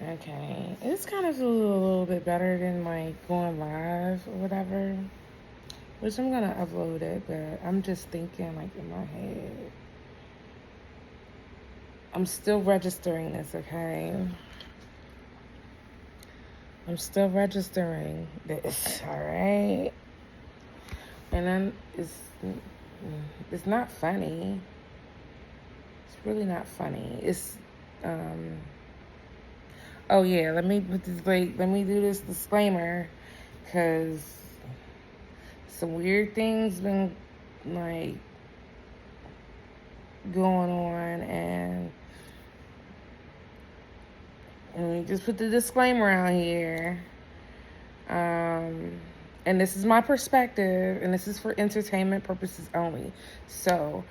Okay. It's kind of a little bit better than like going live or whatever. Which I'm gonna upload it, but I'm just thinking like in my head. I'm still registering this, okay? I'm still registering this, alright? And then it's not funny. It's really not funny. Oh yeah, let me do this disclaimer, because some weird things been like going on, and let me just put the disclaimer out here. And this is my perspective, and this is for entertainment purposes only. So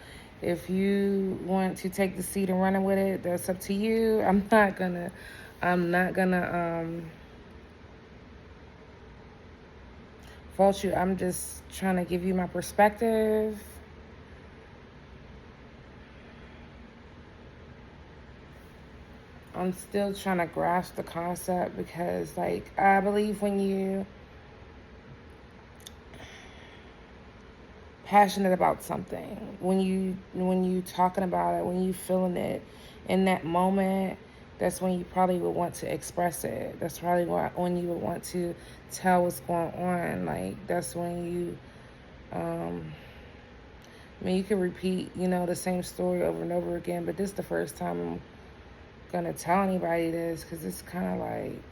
if you want to take the seat and run with it, that's up to you. I'm not gonna fault you. I'm just trying to give you my perspective. I'm still trying to grasp the concept, because like I believe when you passionate about something, when you talking about it, when you feeling it in that moment, that's when you probably would want to express it. That's probably when you would want to tell what's going on. Like that's when you I mean, you can repeat, the same story over and over again, but this is the first time I'm gonna tell anybody this, because it's kind of like,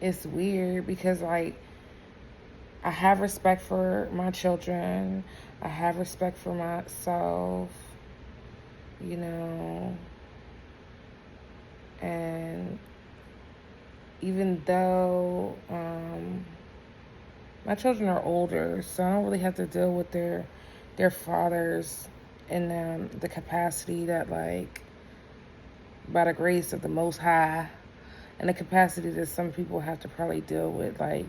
it's weird, because like I have respect for my children, I have respect for myself, and even though my children are older, so I don't really have to deal with their fathers in the capacity that, like, by the grace of the Most High, and the capacity that some people have to probably deal with, like,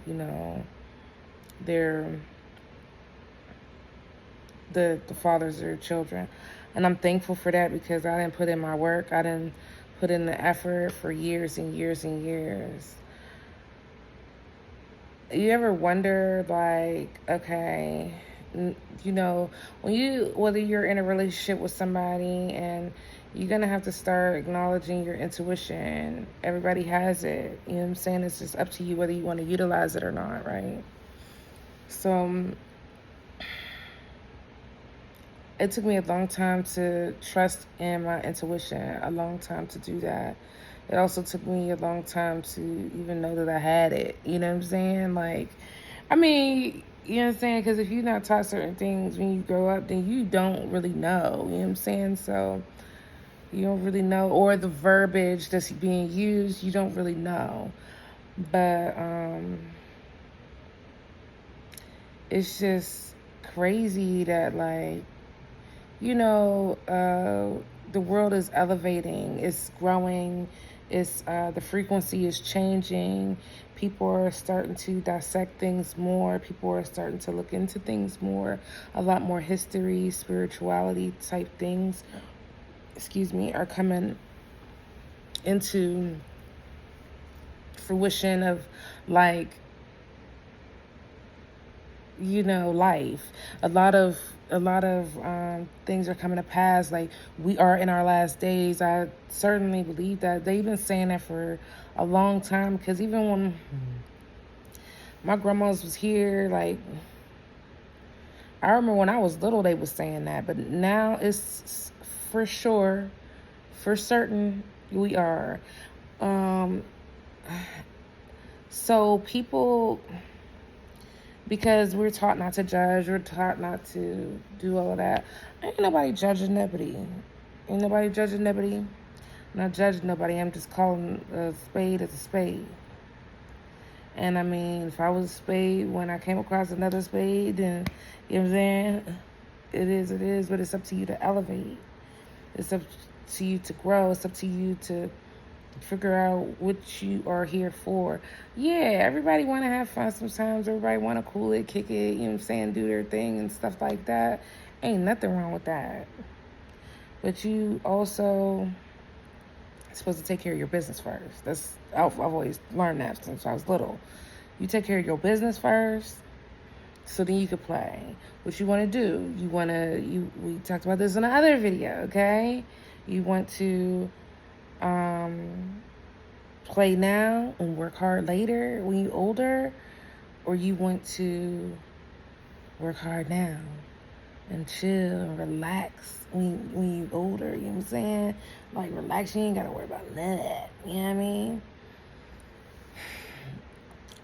their the fathers of their children. And I'm thankful for that, because I didn't put in my work. I didn't put in the effort for years and years and years. You ever wonder, like, okay, whether you're in a relationship with somebody, and you're going to have to start acknowledging your intuition. Everybody has it. You know what I'm saying? It's just up to you whether you want to utilize it or not, right? So it took me a long time to trust in my intuition, a long time to do that. It also took me a long time to even know that I had it. You know what I'm saying? Like, I mean, you know what I'm saying? Because if you're not taught certain things when you grow up, then you don't really know. You know what I'm saying? So you don't really know. Or the verbiage that's being used, you don't really know. But it's just crazy that, like, the world is elevating, it's growing, it's the frequency is changing. People are starting to dissect things more. People are starting to look into things more. A lot more history, spirituality type things, are coming into fruition of, like, life. A lot of things are coming to pass. Like, we are in our last days. I certainly believe that. They've been saying that for a long time, because even when my grandma's was here, like, I remember when I was little, they was saying that, but now it's for sure, for certain, we are. So people, because we're taught not to judge, we're taught not to do all of that. Ain't nobody judging nobody. Ain't nobody judging nobody. I'm not judging nobody. I'm just calling a spade as a spade. And I mean, if I was a spade when I came across another spade, then, you know what I'm saying? It is, but it's up to you to elevate. It's up to you to grow. It's up to you to figure out what you are here for. Yeah, everybody want to have fun sometimes. Everybody want to cool it, kick it, you know what I'm saying, do their thing and stuff like that. Ain't nothing wrong with that. but you also supposed to take care of your business first. I've always learned that since I was little. You take care of your business first, so then you could play. What you want to do? We talked about this in another video, okay? You want to play now and work hard later when you're older, or you want to work hard now and chill and relax when you're older, you know what I'm saying? Like, relax, you ain't got to worry about none of that, you know what I mean?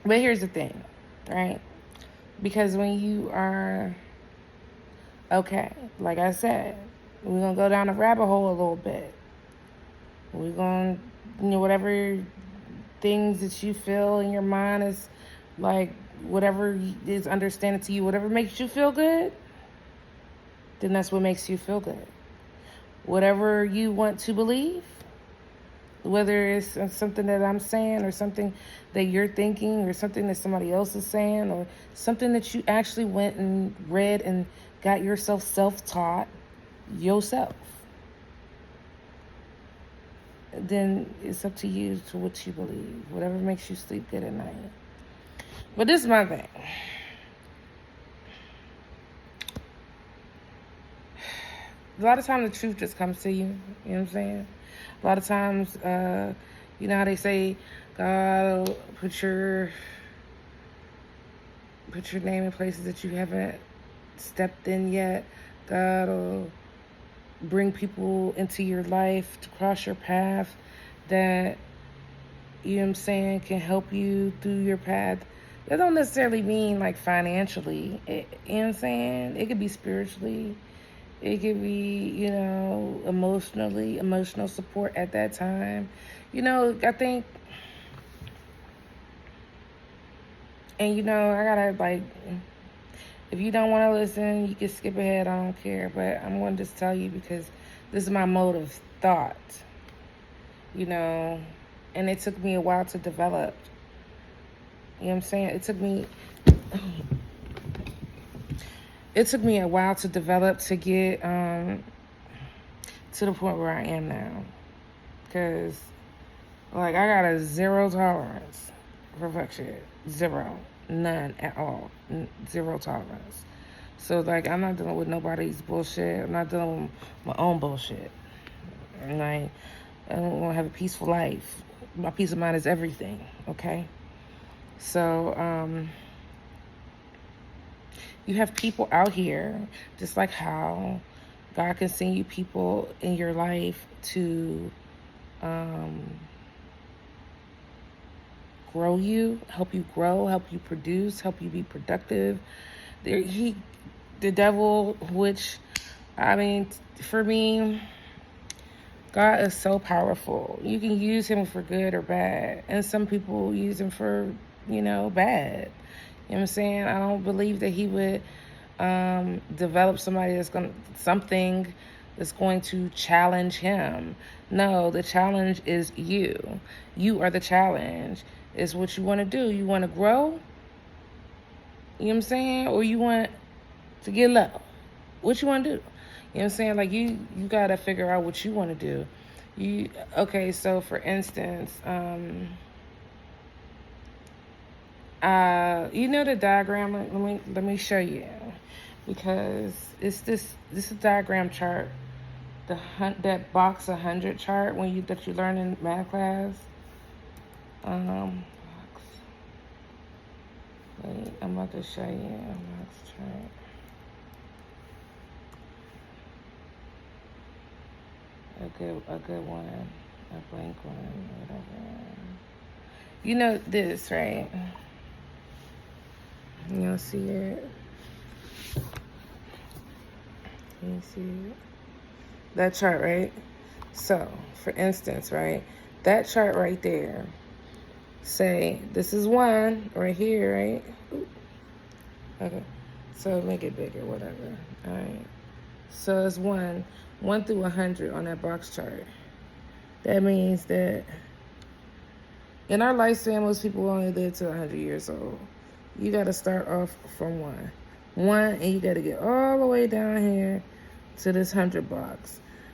But here's the thing, right? Because when you are, okay, like I said, we're going to go down a rabbit hole a little bit. We're going to, whatever things that you feel in your mind is like, whatever is understanding to you, whatever makes you feel good, then that's what makes you feel good. Whatever you want to believe, whether it's something that I'm saying or something that you're thinking or something that somebody else is saying or something that you actually went and read and got yourself self-taught yourself, then it's up to you to what you believe, whatever makes you sleep good at night. But this is my thing. A lot of times the truth just comes to you, you know what I'm saying? A lot of times, you know how they say, God will put your name in places that you haven't stepped in yet. God will bring people into your life to cross your path that, you know what I'm saying, can help you through your path. That don't necessarily mean like financially, you know what I'm saying? It could be spiritually. It could be, emotional support at that time. I think, and I gotta, like, if you don't want to listen, you can skip ahead, I don't care. But I'm going to just tell you because this is my mode of thought, and it took me a while to develop. You know what I'm saying? It took me a while to develop to get to the point where I am now. Because, like, I got a zero tolerance for fuck shit. Zero. None at all. Zero tolerance. So, like, I'm not dealing with nobody's bullshit. I'm not dealing with my own bullshit. And, like, I don't want to have a peaceful life. My peace of mind is everything, okay? So, you have people out here, just like how God can send you people in your life to grow you, help you grow, help you produce, help you be productive. The devil, which, I mean, for me, God is so powerful. You can use him for good or bad. And some people use him for, bad. You know what I'm saying? I don't believe that he would develop somebody something that's going to challenge him. No, the challenge is you. You are the challenge. It's what you want to do. You want to grow? You know what I'm saying? Or you want to get low? What you want to do? You know what I'm saying? Like, you got to figure out what you want to do. Okay, so for instance, the diagram, let me show you, because it's this is a diagram chart, that box 100 chart that you learn in math class. Wait, I'm about to show you a box chart. A good one, a blank one, whatever. This, right? You'll see it. You see it? That chart, right? So, for instance, right? That chart right there, say, this is 1 right here, right? Ooh. Okay. So, make it bigger, whatever. All right. So, it's 1 through 100 on that box chart. That means that in our lifespan, most people only live to 100 years old. You got to start off from 1, and you got to get all the way down here to this 100 box.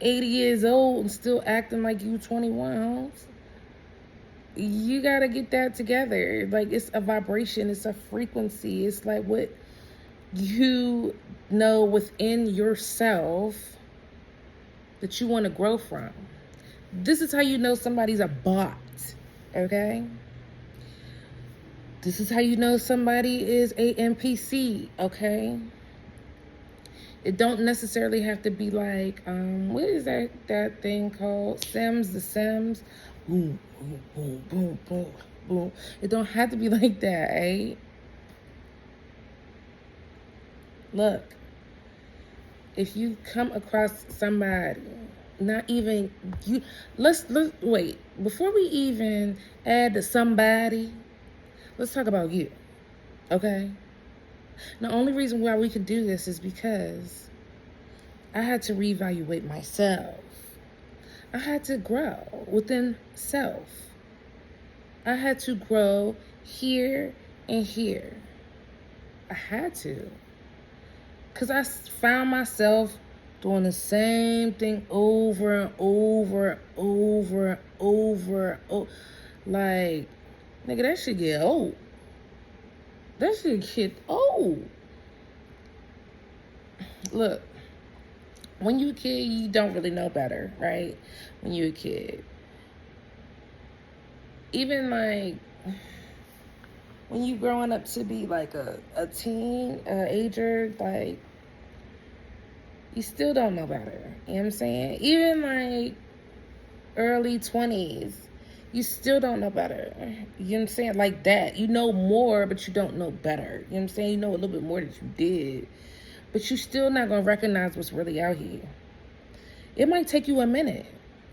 80 years old and still acting like you 21, Holmes. You gotta get that together. Like, it's a vibration, it's a frequency. It's like what you know within yourself that you want to grow from. This is how you know somebody's a bot, okay? This is how you know somebody is a NPC, okay? It don't necessarily have to be like, what is that thing called? Sims, The Sims. Boom, boom, boom, boom, boom, boom. It don't have to be like that, eh? Look, if you come across somebody, not even you, let's wait, before we even add the somebody, let's talk about you, okay? The only reason why we can do this is because I had to reevaluate myself. I had to grow within self. I had to grow here and here. I had to. Because I found myself doing the same thing over and over and over and over. Like, nigga, that shit get old. That shit get old. Look, when you a kid, you don't really know better, right? When you a kid. Even like, when you growing up to be like a teen, ager, like, you still don't know better. You know what I'm saying? Even like early 20s, you still don't know better. You know what I'm saying? Like that. You know more, but you don't know better. You know what I'm saying? You know a little bit more that you did. But you still not going to recognize what's really out here. It might take you a minute.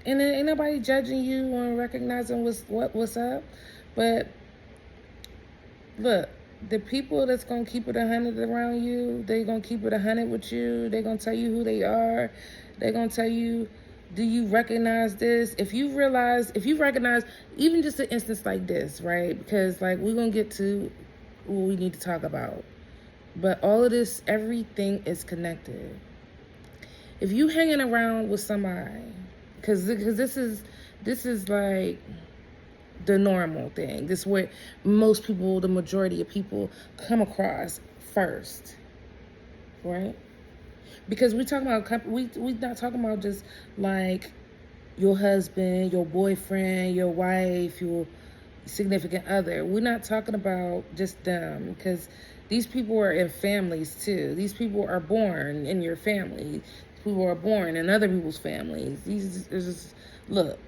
And then ain't nobody judging you on recognizing what's up. But look, the people that's going to keep it 100 around you, they going to keep it 100 with you. They going to tell you who they are. They going to tell you, do you recognize this? If you recognize, even just an instance like this, right? Because like we're going to get to what we need to talk about. But all of this, everything is connected. If you hanging around with somebody, because this is like the normal thing. This is what most people, the majority of people, come across first, right? Because we talking about we not talking about just like your husband, your boyfriend, your wife, your significant other. We're not talking about just them, because these people are in families too. These people are born in your family. People are born in other people's families. These is just, look,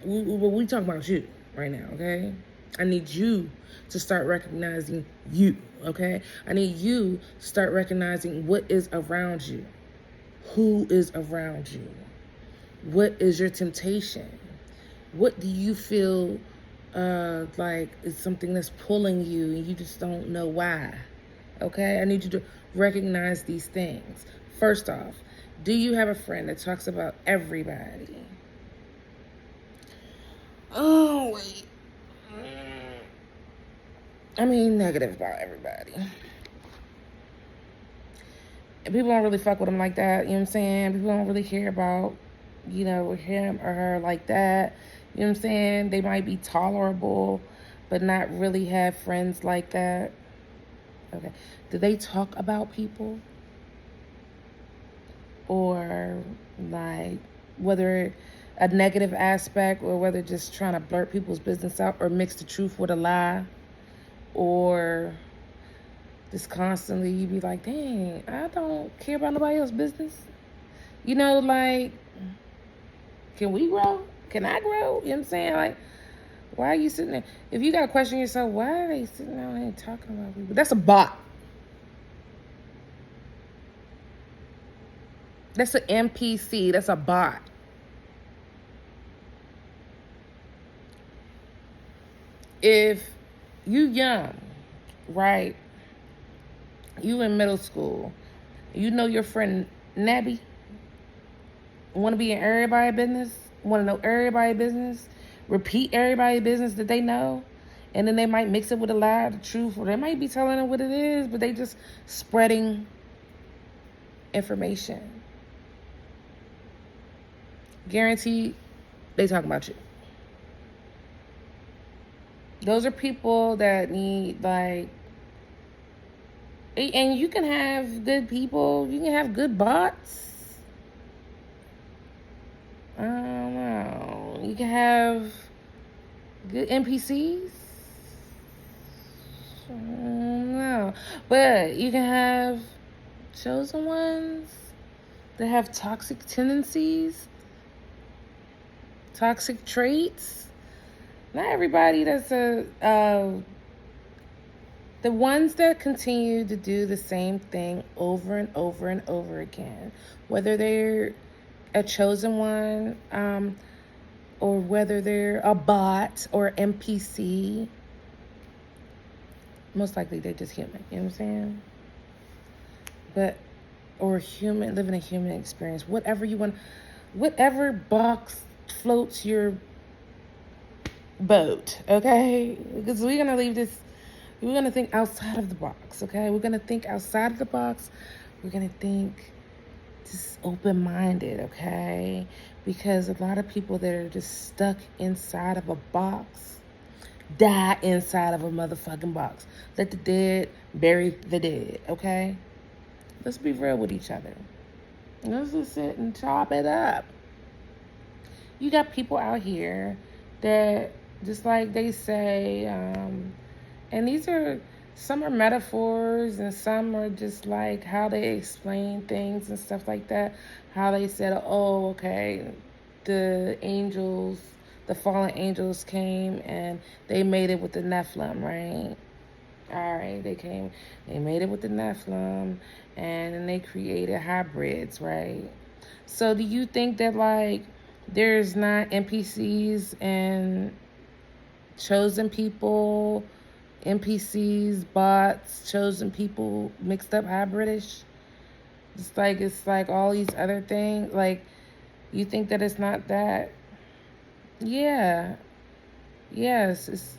we talking about you right now, okay? I need you to start recognizing you, okay? I need you to start recognizing what is around you. Who is around you? What is your temptation? What do you feel like is something that's pulling you and you just don't know why? Okay? I need you to recognize these things. First off, do you have a friend that talks about everybody? Oh, wait. I mean, negative about everybody. And people don't really fuck with them like that, you know what I'm saying? People don't really care about, you know, him or her like that. You know what I'm saying? They might be tolerable, but not really have friends like that. Okay. Do they talk about people? Or like whether a negative aspect or whether just trying to blurt people's business out or mix the truth with a lie, or just constantly you be like, dang, I don't care about nobody else's business. You know, like, can we grow? Can I grow? You know what I'm saying? Like, why are you sitting there? If you got to question yourself, why are they sitting there and talking about people? That's a bot. That's an NPC. That's a bot. If you young, right? You in middle school. You know your friend Nabby. Want to be in everybody's business? Want to know everybody's business? Repeat everybody's business that they know? And then they might mix it with a lie, the truth, or they might be telling them what it is, but they just spreading information. guaranteed they talking about you. Those are people that need, like, and you can have good people, you can have good bots. I don't know. You can have good NPCs. No, but you can have chosen ones that have toxic tendencies, toxic traits. Not everybody that's the ones that continue to do the same thing over and over and over again, whether they're a chosen one, or whether they're a bot or NPC, most likely they're just human. You know what I'm saying? But, or human, living a human experience, whatever you want, whatever box floats your boat, okay? Because we're going to leave this, we're going to think outside of the box, okay? We're going to think outside of the box. We're going to think just open-minded, okay? Because a lot of people that are just stuck inside of a box die inside of a motherfucking box. Let the dead bury the dead, okay? Let's be real with each other. Let's just sit and chop it up. You got people out here that, just like they say, and these are, some are metaphors and some are just like how they explain things and stuff like that. How they said, oh, okay, the angels, the fallen angels came and they made it with the Nephilim, right? All right, they made it with the Nephilim, and then they created hybrids, right? So do you think that, like, there's not NPCs and chosen people, NPCs, bots, chosen people, mixed up hybridish? It's like all these other things. Like, you think that it's not that? Yeah. Yes.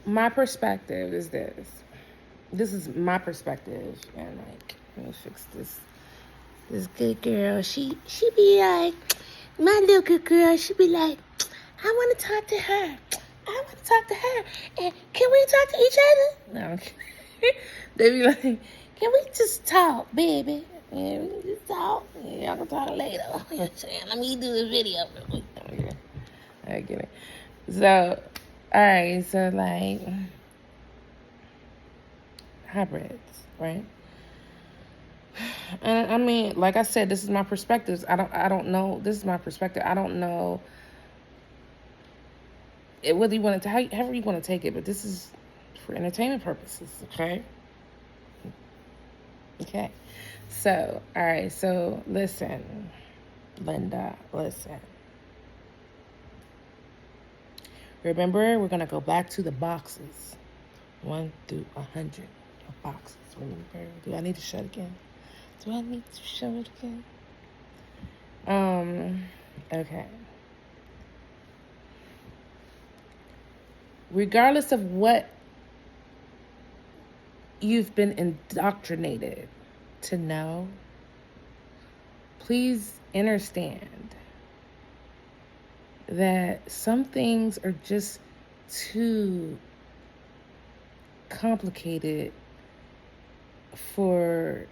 My perspective is this. This is my perspective, and like, let me fix this. This good girl, she be like, my little good girl, she be like, I want to talk to her. I want to talk to her. And can we talk to each other? No, I'm kidding. They be like, can we just talk, baby? Yeah, we can just talk. Yeah, I can talk later. Let me do this video real quick. I get it. So, alright, so like, hybrids, right? And I mean, like I said, this is my perspective. I don't know. This is my perspective. I don't know whether you want to, however you want to take it, but this is for entertainment purposes, okay? Okay. So, all right. So, listen, Linda, listen. Remember, we're going to go back to the boxes. 1 through 100 of boxes. Remember, do I need to show it again? Do I need to show it again? Okay. Regardless of what you've been indoctrinated to know, please understand that some things are just too complicated for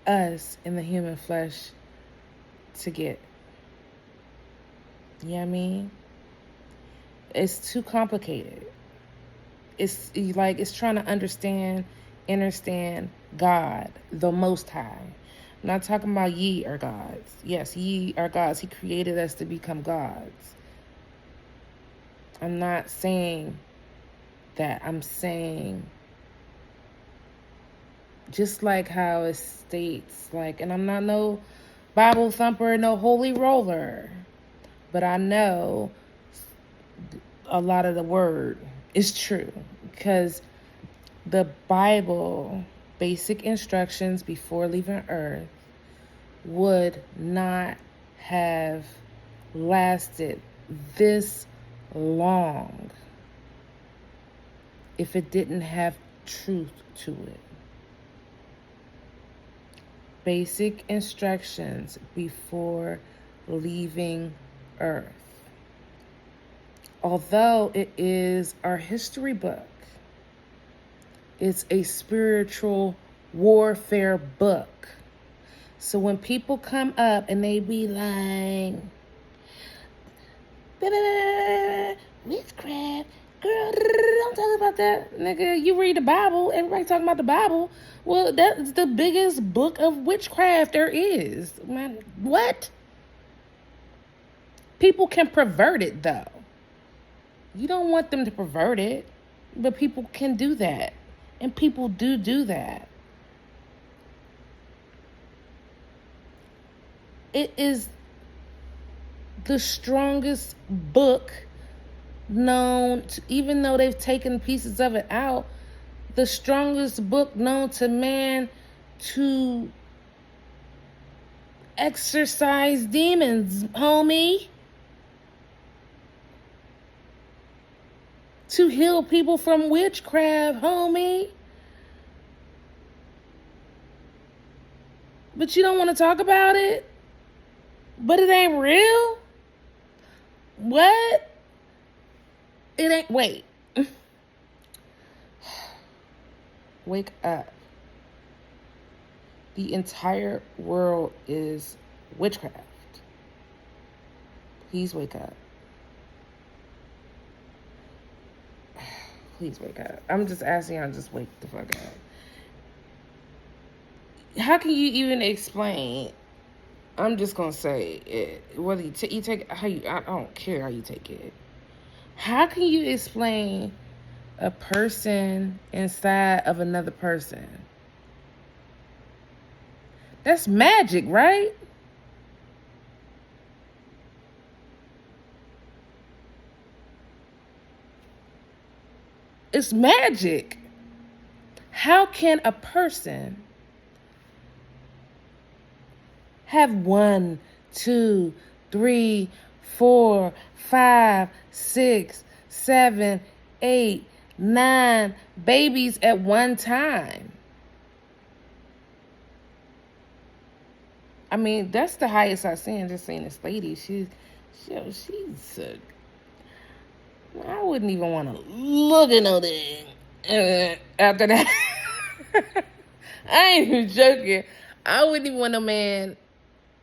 us in the human flesh to get. You know what I mean? It's too complicated. It's like, it's trying to understand God, the Most High. I'm not talking about ye are gods. Yes, ye are gods. He created us to become gods. I'm not saying that. I'm saying, just like how it states, like, and I'm not no Bible thumper, no holy roller, but I know a lot of the word is true, because the Bible, basic instructions before leaving earth, would not have lasted this long if it didn't have truth to it. basic instructions before leaving Earth. Although it is our history book, it's a spiritual warfare book. So when people come up and they be like, witchcraft, girl, don't talk about that. Nigga, you read the Bible, everybody talking about the Bible. Well, that's the biggest book of witchcraft there is. Man, what? People can pervert it, though. You don't want them to pervert it, but people can do that. And people do that. It is the strongest book known to, even though they've taken pieces of it out, the strongest book known to man to exorcise demons, homie. To heal people from witchcraft, homie. But you don't want to talk about it? But it ain't real? What? It ain't, wait. Wake up. The entire world is witchcraft. Please wake up. Please wake up. I'm just asking y'all, just wake the fuck up. How can you even explain? I'm just gonna say it. Whether you take how you, I don't care how you take it. How can you explain a person inside of another person? That's magic, right? It's magic. How can a person have 1, 2, 3, 4, 5, 6, 7, 8, 9 babies at one time? I mean, that's the highest I've seen. Just seeing this lady, she's I wouldn't even want to look at no thing after that. I ain't even joking. I wouldn't even want no man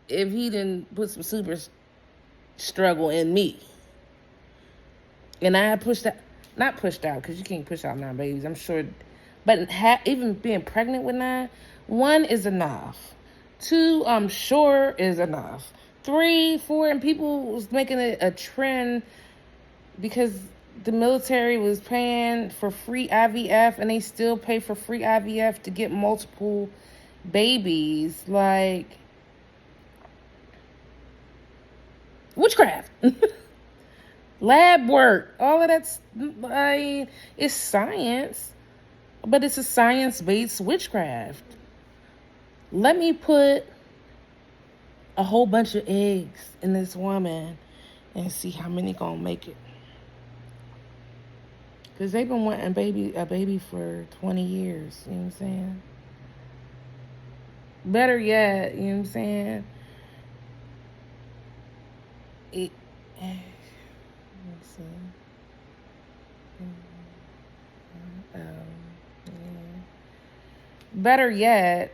if he didn't put some super struggle in me. And I had not pushed out, because you can't push out 9 babies, I'm sure. But even being pregnant with 9, 1 is enough. 2, I'm sure, is enough. 3, 4, and people was making it a trend because the military was paying for free IVF, and they still pay for free IVF to get multiple babies. Like, witchcraft. Lab work. All of that's, it's science, but it's a science-based witchcraft. Let me put a whole bunch of eggs in this woman and see how many gonna make it. Because they've been wanting a baby for 20 years, you know what I'm saying? Better yet, you know what I'm saying? Let's see. Better yet,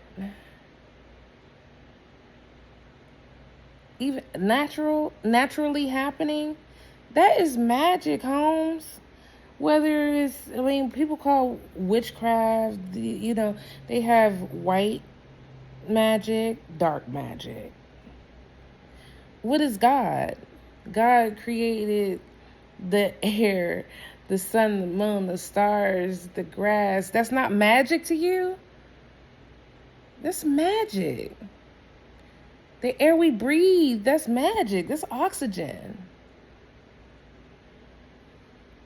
even naturally happening, that is magic, Holmes. Whether it's, people call witchcraft, they have white magic, dark magic. What is God? God created the air, the sun, the moon, the stars, the grass. That's not magic to you? That's magic. The air we breathe, that's magic. That's oxygen.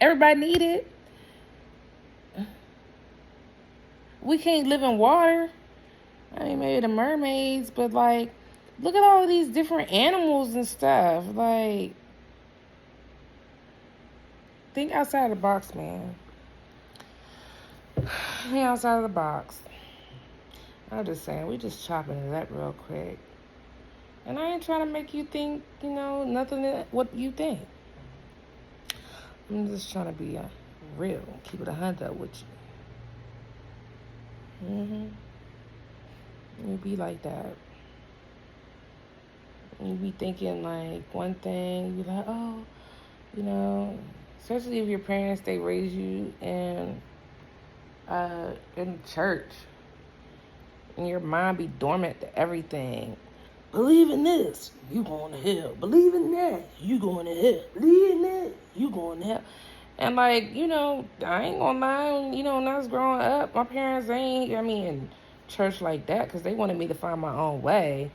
Everybody need it. We can't live in water. I mean, maybe the mermaids, but look at all of these different animals and stuff. Think outside the box, man. Think outside of the box. I'm just saying, we just chopping it up real quick. And I ain't trying to make you think, nothing that what you think. I'm just trying to be real, keep it 100 with you. You be like that. You be thinking like one thing, you be like, oh, especially if your parents, they raise you in church, and your mind be dormant to everything. Believe in this, you going to hell. Believe in that, you going to hell. Believe in that, you going to hell. And like, I ain't gonna lie, when I was growing up, my parents ain't, in church like that, because they wanted me to find my own way.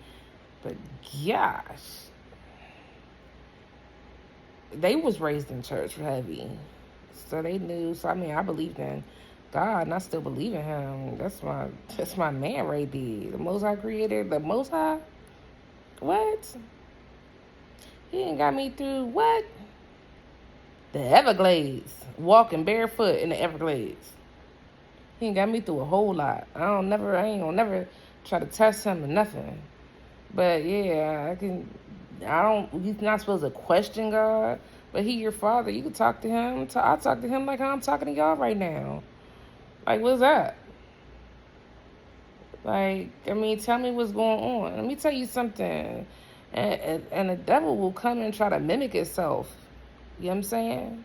But gosh, they was raised in church heavy. So they knew, I believed in God, and I still believe in him. That's my man right there. The Most High Creator, the Most High. What? He ain't got me through what? The Everglades. Walking barefoot in the Everglades. He ain't got me through a whole lot. I ain't gonna never try to test him or nothing. But yeah, you're not supposed to question God, but he your father. You can talk to him. I talk to him like how I'm talking to y'all right now. Like, what's up? Like, tell me what's going on. Let me tell you something. And the devil will come and try to mimic itself. You know what I'm saying?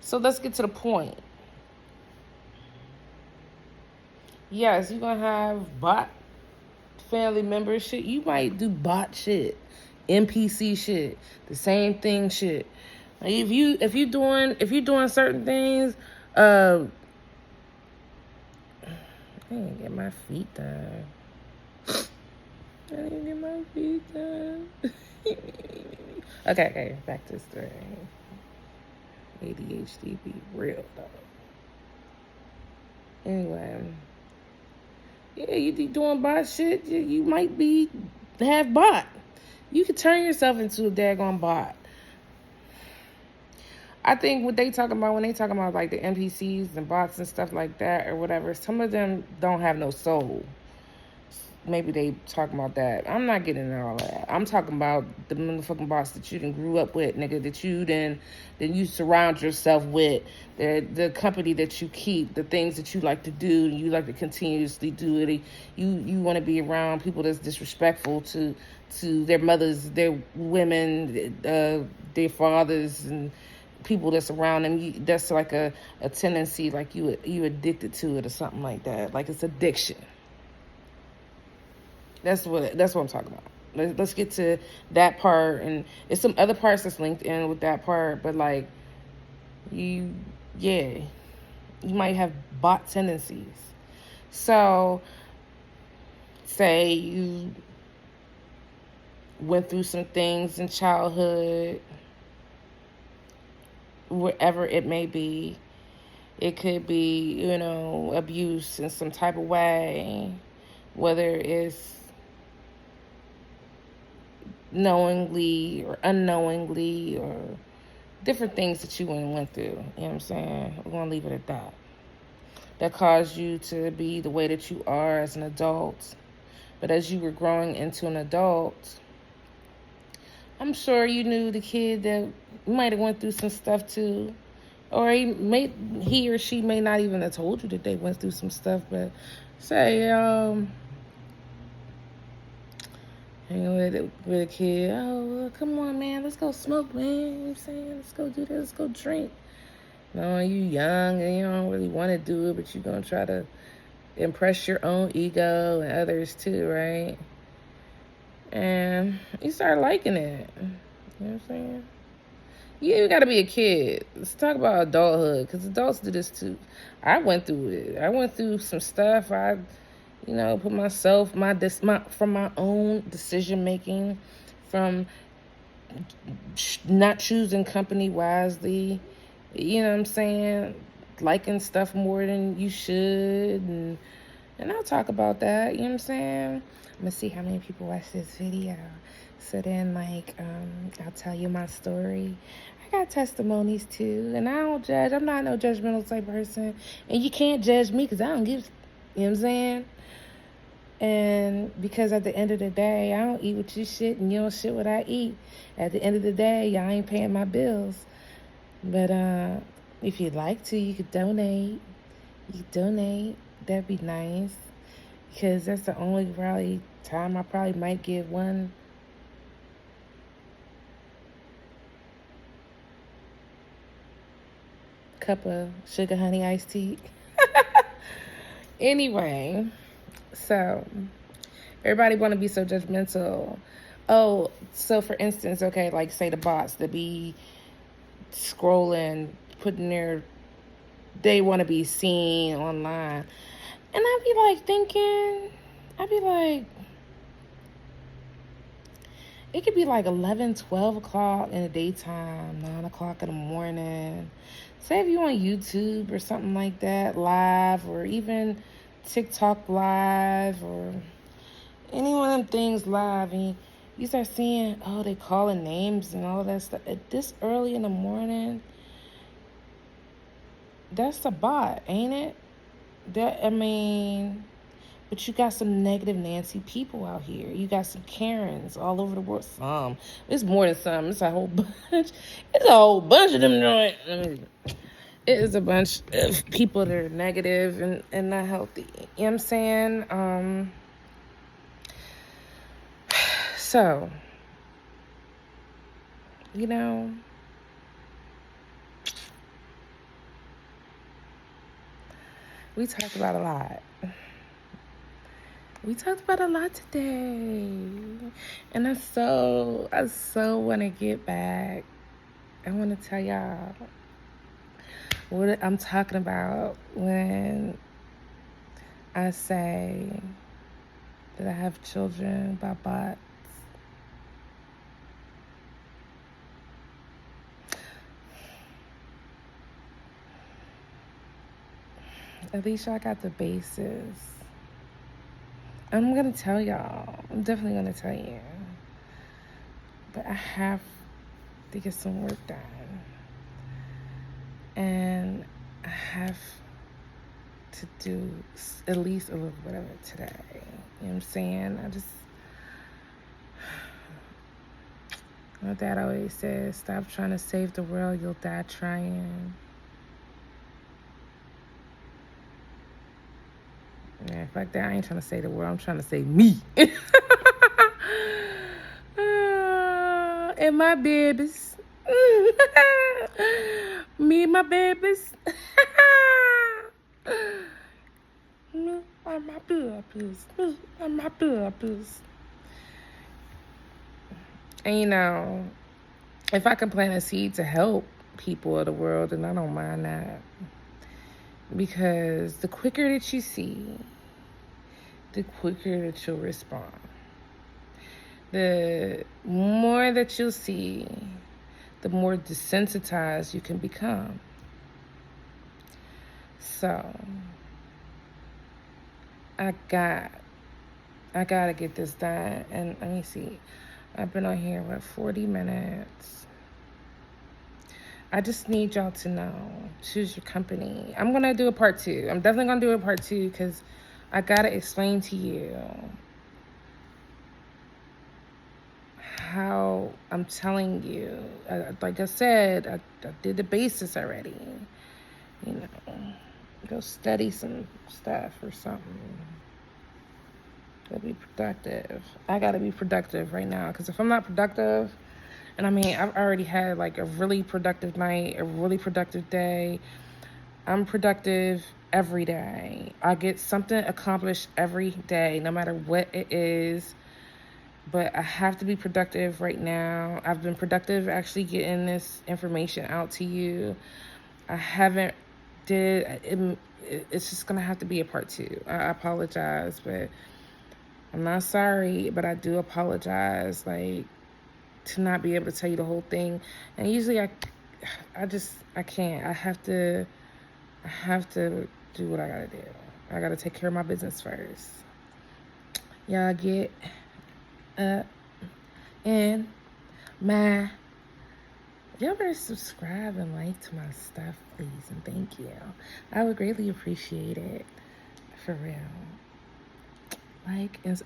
So let's get to the point. Yes, you're going to have bot family members shit. You might do bot shit. NPC shit. The same thing shit. Like if you're doing certain things, I didn't get my feet done. Okay, back to this thing. ADHD be real though. Anyway, yeah, you be doing bot shit. You might have bot. You could turn yourself into a daggone bot. I think what they talking about when they talking about like the NPCs and bots and stuff like that or whatever, some of them don't have no soul. Maybe they talking about that. I'm not getting into all that. I'm talking about the motherfucking bots that you done grew up with, nigga, that you then you surround yourself with, the company that you keep, the things that you like to do, and you like to continuously do it. You want to be around people that's disrespectful to their mothers, their women, their fathers, and people that's around them. That's like a tendency, like you addicted to it or something like that. Like it's addiction. That's what I'm talking about. Let's get to that part, and it's some other parts that's linked in with that part, but like you might have bot tendencies. So say you went through some things in childhood, wherever it may be. It could be, abuse in some type of way, whether it's knowingly or unknowingly or different things that you went through. You know what I'm saying? We're going to leave it at that. That caused you to be the way that you are as an adult. But as you were growing into an adult, I'm sure you knew the kid that might have went through some stuff too. Or he or she may not even have told you that they went through some stuff, but say, hanging with a kid. Oh, well, come on, man. Let's go smoke, man. You know what I'm saying? Let's go do this. Let's go drink. You young and you don't really want to do it, but you're going to try to impress your own ego and others too, right? And you start liking it. You know what I'm saying? Yeah, you got to be a kid. Let's talk about adulthood, because adults do this too. I went through it. I went through some stuff. I put myself, from my own decision making, from not choosing company wisely, you know what I'm saying, liking stuff more than you should, and I'll talk about that, you know what I'm saying. I'm gonna see how many people watch this video, so then I'll tell you my story. I got testimonies too, and I don't judge. I'm not no judgmental type person, and you can't judge me because I don't give, you know what I'm saying. And because at the end of the day, I don't eat what you shit and you don't shit what I eat. At the end of the day, y'all ain't paying my bills. But if you'd like to, you could donate. You could donate. That'd be nice. Because that's the only probably time I probably might give one cup of sugar honey iced tea. Anyway, so everybody want to be so judgmental. Oh, so for instance, okay, like say the bots that be scrolling, putting they want to be seen online. And I'd be like thinking, it could be like 11, 12 o'clock in the daytime, 9 o'clock in the morning. Say if you on YouTube or something like that, live, or even TikTok live, or any one of them things live, and you start seeing, oh, they calling names and all that stuff. At this early in the morning, that's a bot, ain't it? But you got some negative Nancy people out here. You got some Karens all over the world. Some. It's more than some. It's a whole bunch. It's a whole bunch of them joints. It is a bunch of people that are negative and not healthy. You know what I'm saying? So, you know, we talked about a lot. We talked about a lot today. And I so want to get back. I want to tell y'all what I'm talking about when I say that I have children by bots. At least y'all got the basis. I'm going to tell y'all. I'm definitely going to tell you. But I have to get some work done. And I have to do at least a little bit of it today. You know what I'm saying? My dad always says, stop trying to save the world, you'll die trying. Yeah, fuck that. I ain't trying to save the world. I'm trying to save me. And my babies. Me and my babies. Me and my babies. Me and my babies. And you know, if I can plant a seed to help people of the world, then I don't mind that. Because the quicker that you see, the quicker that you'll respond. The more that you'll see, the more desensitized you can become. So, I gotta get this done. And let me see. I've been on here, 40 minutes. I just need y'all to know, choose your company. I'm going to do a part 2. I'm definitely going to do a part 2 because I got to explain to you how I'm telling you. Like I said, I did the basis already. You know, go study some stuff or something. Go be productive. I got to be productive right now because if I'm not productive, and I mean, I've already had like a really productive night, a really productive day. I'm productive every day. I get something accomplished every day, no matter what it is. But I have to be productive right now. I've been productive actually getting this information out to you. I haven't it's just going to have to be a part 2. I apologize, but I'm not sorry, but I do apologize. Like, to not be able to tell you the whole thing. And usually I can't. I have to do what I gotta do. I gotta take care of my business first. Y'all get up in my, y'all better subscribe and like to my stuff, please, and thank you. I would greatly appreciate it. For real. it's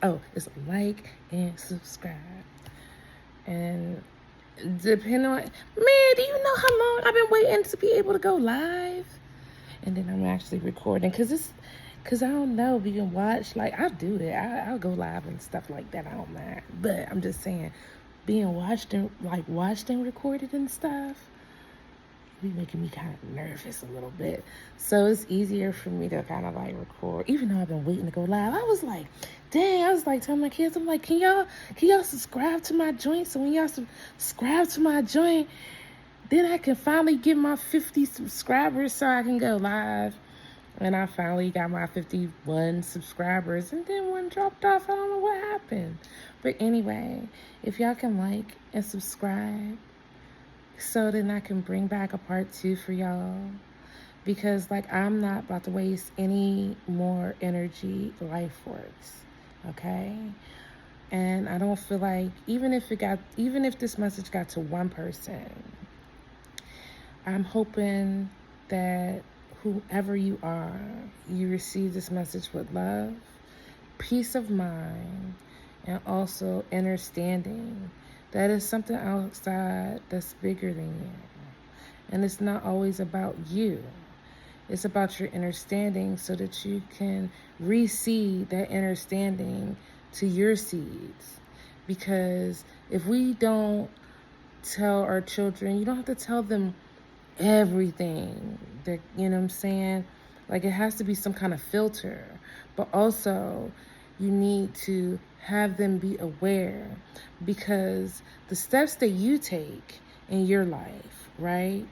like and subscribe. And depending on, man, do you know how long I've been waiting to be able to go live? And then I'm actually recording, because I don't know, being watched, like, I'll do that. I'll go live and stuff like that. I don't mind. But I'm just saying, being watched and recorded and stuff, be making me kind of nervous a little bit. So it's easier for me to kind of like record, even though I've been waiting to go live. I was like, dang, I was like telling my kids, I'm like, can y'all subscribe to my joint? So when y'all subscribe to my joint, then I can finally get my 50 subscribers so I can go live. And I finally got my 51 subscribers, and then one dropped off. I don't know what happened. But anyway, if y'all can like and subscribe, so then I can bring back a part 2 for y'all. Because, like, I'm not about to waste any more energy life force, okay? And I don't feel like, even if this message got to one person, I'm hoping that whoever you are, you receive this message with love, peace of mind, and also understanding that is something outside that's bigger than you. And it's not always about you. It's about your understanding, so that you can reseed that understanding to your seeds. Because if we don't tell our children, you don't have to tell them everything that, you know what I'm saying? Like, it has to be some kind of filter. But also, you need to have them be aware, because the steps that you take in your life, right?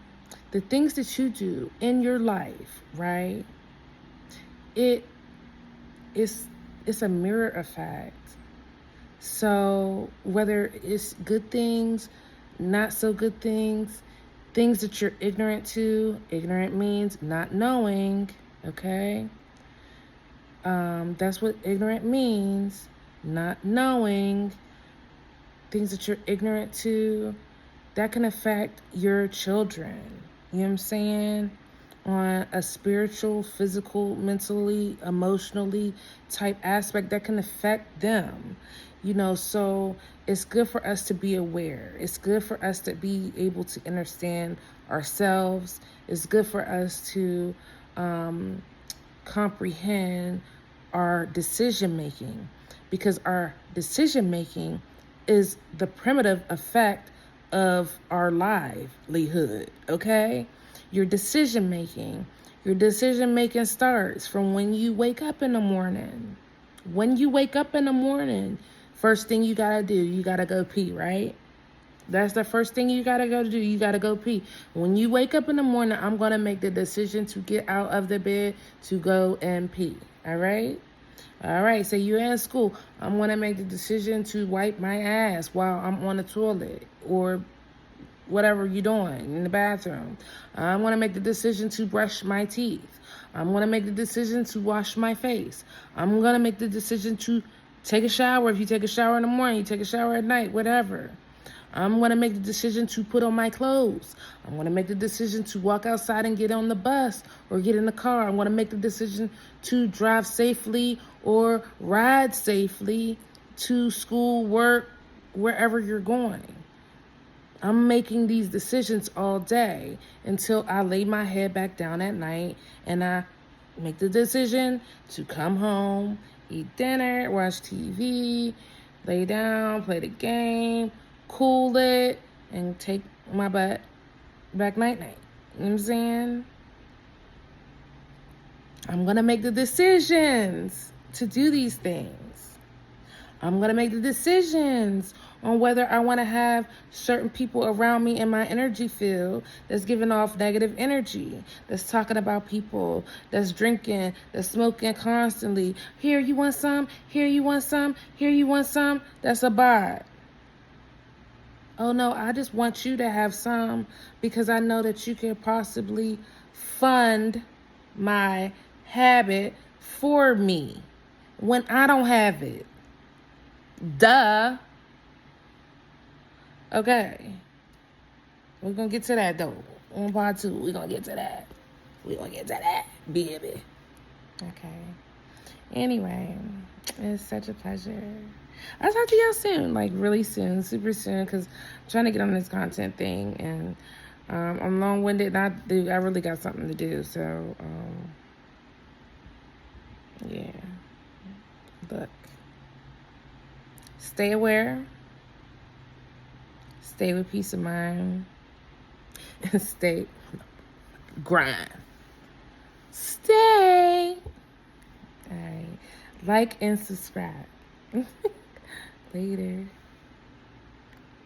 The things that you do in your life, right? It's a mirror effect. So whether it's good things, not so good things, things that you're ignorant to, ignorant means not knowing, okay? That's what ignorant means, not knowing. Things that you're ignorant to, that can affect your children. You know what I'm saying? On a spiritual, physical, mentally, emotionally type aspect, that can affect them. You know, so it's good for us to be aware. It's good for us to be able to understand ourselves. It's good for us to comprehend our decision making, because our decision making is the primitive effect of our livelihood, okay? Your decision making starts from when you wake up in the morning. When you wake up in the morning, first thing you gotta do, you gotta go pee, right? That's the first thing you gotta go do. You gotta go pee. When you wake up in the morning, I'm gonna make the decision to get out of the bed to go and pee, all right? All right, so you're in school. I'm going to make the decision to wipe my ass while I'm on the toilet, or whatever you're doing in the bathroom. I'm going to make the decision to brush my teeth. I'm going to make the decision to wash my face. I'm going to make the decision to take a shower. If you take a shower in the morning, you take a shower at night, whatever. I'm going to make the decision to put on my clothes. I'm going to make the decision to walk outside and get on the bus or get in the car. I'm going to make the decision to drive safely or ride safely to school, work, wherever you're going. I'm making these decisions all day until I lay my head back down at night and I make the decision to come home, eat dinner, watch TV, lay down, play the game, cool it, and take my butt back night-night. You know what I'm saying? I'm going to make the decisions to do these things. I'm going to make the decisions on whether I want to have certain people around me in my energy field that's giving off negative energy, that's talking about people, that's drinking, that's smoking constantly. Here, you want some? Here, you want some? Here, you want some? That's a bot. Oh no, I just want you to have some because I know that you can possibly fund my habit for me when I don't have it. Duh. Okay. We're going to get to that though. On part 2, we're going to get to that. We're going to get to that, baby. Okay. Anyway, It's such a pleasure. I'll talk to y'all soon, like really soon, super soon, because I'm trying to get on this content thing, and I'm long-winded, and I really got something to do, so, yeah. Look. Stay aware. Stay with peace of mind. And stay grind. Stay. All right. Like and subscribe. Later.